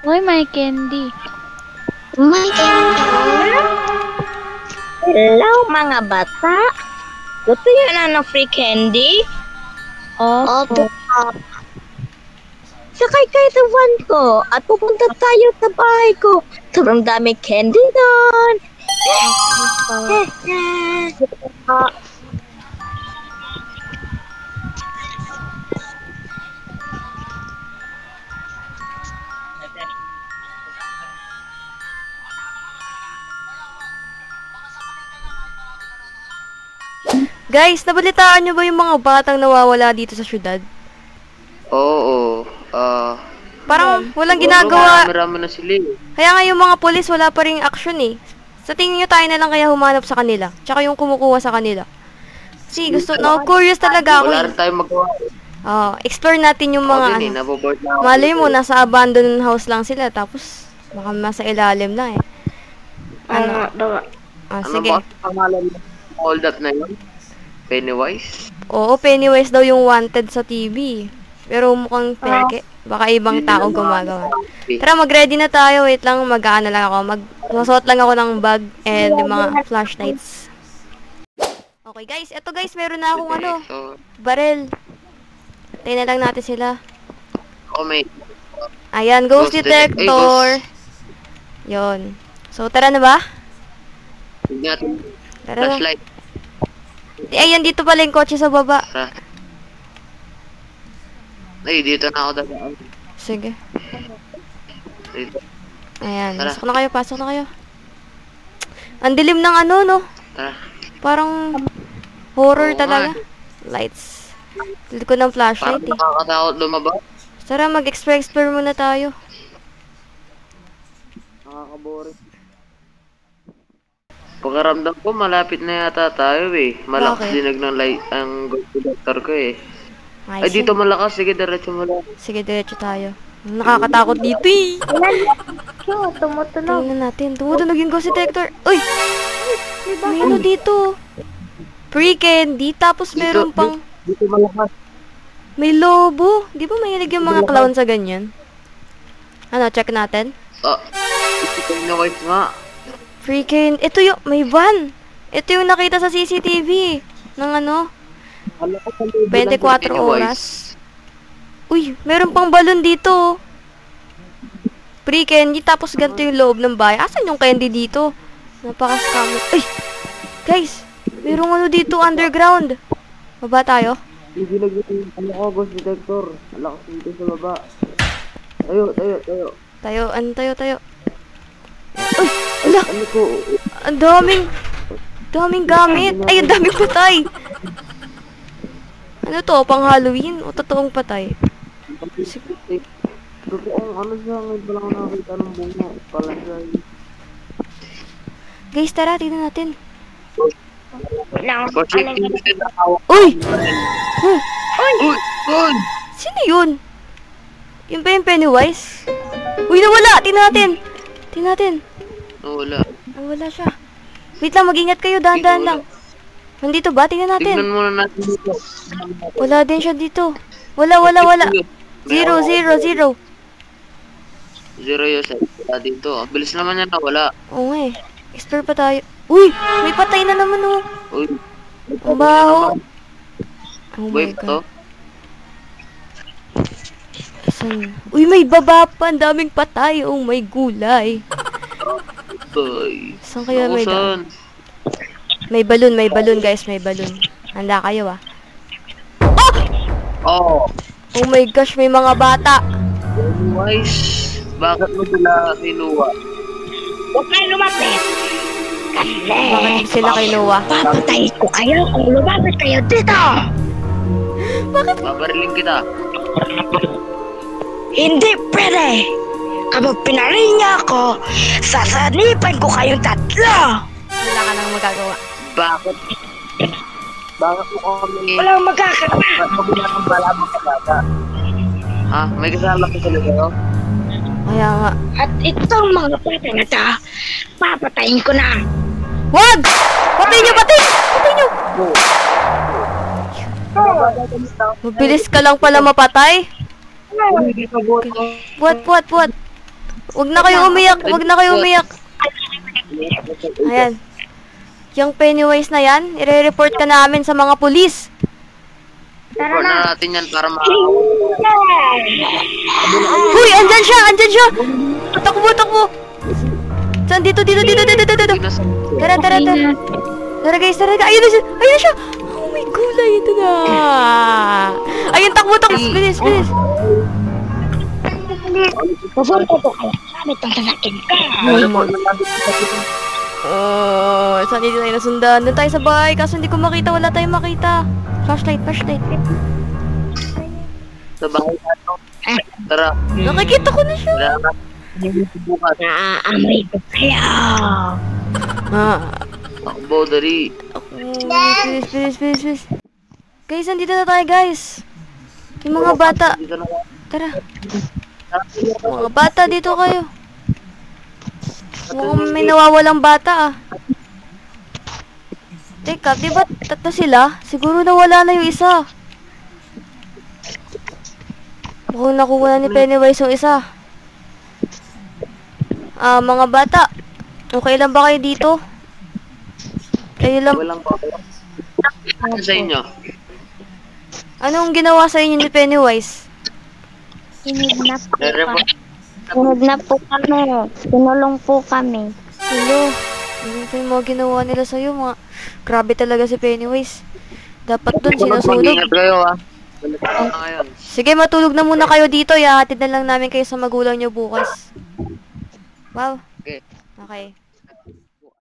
Uy, may candy. My God. Hello, mga bata. Gusto nyo na ng free candy? Opo. Sakay kayo sa van ko at pupunta tayo sa bahay ko. Sobrang dami candy doon. Guys, nabalitaan nyo ba yung mga batang nawawala dito sa syudad? Oo. Parang walang ginagawa. Marami na sila eh. Kaya nga yung mga polis wala pa ring action eh. Sa tingin nyo tayo na lang kaya humanap sa kanila. Tsaka yung kumukuha sa kanila. Kasi curious talaga ako Wala eh. rin tayong magawa. Explore natin yung mga ano. Naboboard na ako. Malay mo, nasa abandoned house lang sila. Tapos, baka nasa ilalim lang eh. Ano? Sige. Ano ba pangalan mo? Hold up na yun? Pennywise? Oo, Pennywise daw yung wanted sa TV. Pero mukhang peke. Baka ibang tao gumagawa. Tara, mag-ready na tayo. Wait lang, mag-aano lang ako. Magsusuot lang ako ng bag and yung mga flashlights. Okay guys, eto guys, meron na akong barel. Tayo na lang natin sila. May Ayan, ghost detector. Yon. So, tara na ba? hindi natin Tara na. flashlight. Ayan, dito pala yung kotse sa baba. Tara. Ay, dito na ako dadaan. Sige. Dito. Ayan, Tara. pasok na kayo. Ang dilim ng ano, no? Tara. Parang horror Oo talaga. Lights. Dito ko ng flashlight Parang eh. nakakatakot lumabas. Tara, mag-explore muna tayo. Nakakaboring. Pagkaramdam ko, malapit na yata tayo eh. Malakas Bakit? dinag ng light ang ghost detector ko eh. Ay, Ay, dito malakas. Sige, diretso mo lang. Sige, diretso tayo. Nakakatakot dito eh. Tumutunog. Tingnan natin. Tumutunog yung ghost detector. Uy! May ano dito? Free candy. Tapos meron pang... Dito malakas. May lobo. Di ba mahilig yung mga clown sa ganyan? Ano, check natin. Ito na white nga. Free candy. Ito yung... May van. Ito yung nakita sa CCTV. Ng ano? 24 oras. Uy, meron pang balon dito. Free candy, tapos ganito yung loob ng bahay. Asan yung candy dito? Napaka-scam. Ay! Guys, merong ano dito underground. Baba tayo. Hindi nagdating ano ko, ghost detector. Malakas dito sa baba. Tayo. Tayo. Uy! Ala! Ano ko? Ang daming gamit. Ay, ang daming patay. Ano to? Pang Halloween? O totoong patay? Totoong ano siya, ngayon pa lang nakakita ng bunga. Pala siya. Guys, tara, tignan natin. Uy! Uy! Uy! Sino yun? Yun ba yung Pennywise? Uy, nawala! Tignan natin. Wala. Nawala siya. Wait lang, mag-ingat kayo. Dahan-dahan lang. Nandito ba? Tingnan natin. Tignan muna natin dito. Wala din siya dito. Wala. Zero. Zero yun sa dito. Ang bilis naman yan na wala. Oo nga eh. Explore pa tayo. Uy! May patay na naman oh. Uy. Ang baho. Oh my Wait, to. God. Saan? Uy, may baba pa. Ang daming patay. Oh my gulay. Uy. Saan kaya may Saan? May balon guys. May balon. Handa kayo ah. Oh. Oh my gosh, may mga bata. Pennywise. Bakit mo sila kinuha? Huwag kayo lumapit. Bakit sila kay Noah? Papatayin ko kayo kung lumapit kayo dito. Babariling kita. Hindi pwede. Kapag pinarin niya ako, sasanipan ko kayong tatlo. Wala ka nang magagawa. Bakit? Bakit mo kami... Walang magkakata. Bakit mo ginanong balabang sa bata? Ha? May kasama ko sila sa'yo? Kaya nga. At itong mga bata na to, papatayin ko na. Wag! Patay nyo! Mabilis ka lang pala mapatay. What? Huwag na kayo umiyak, huwag na kayo umiyak. Ayan. Yung Pennywise na yan, ire-report ka namin sa mga pulis. Report na natin yan para Uy, andyan siya, andyan siya. Takbo, takbo. Saan? Dito. Tara. Tara guys, tara. Ayun na siya, ayun na siya. Oh my gulay, ito na. Ayun, takbo. Bilis. Pupunta ko kayo. Sabi itong sasakyan ka. Oh, saan hindi tayo nasundan? Doon tayo sa bahay, kaso hindi ko makita, wala tayong makita. Flashlight. sa bahay nato. Tara. Nakikita ko na siya. Wala na. Bukas. Naaamoy ko kayo. Takbo, dali. Bilis. Guys, andito na tayo, guys. Yung mga bata. Dito na. Tara. Mga bata, dito kayo. Mukhang may nawawalang bata, ah. Teka, di ba tatlo sila? Siguro nawala na yung isa. Mukhang nakuha na ni Pennywise yung isa. Mga bata. Okay lang ba kayo dito? Kayo lang. Walang pa. Ano sa inyo? Anong ginawa sa inyo ni Pennywise? Hinudnap po kami. Sinulong po kami. Hello. Ano pa yung mga ginawa nila sa'yo? Grabe talaga si Pennywise. Dapat dun sinusunog. Mag-ingat kayo, ha. Balik na ngayon. Sige, matulog na muna kayo dito. Ihahatid na lang namin kayo sa magulang nyo bukas. Wow. Okay. Okay.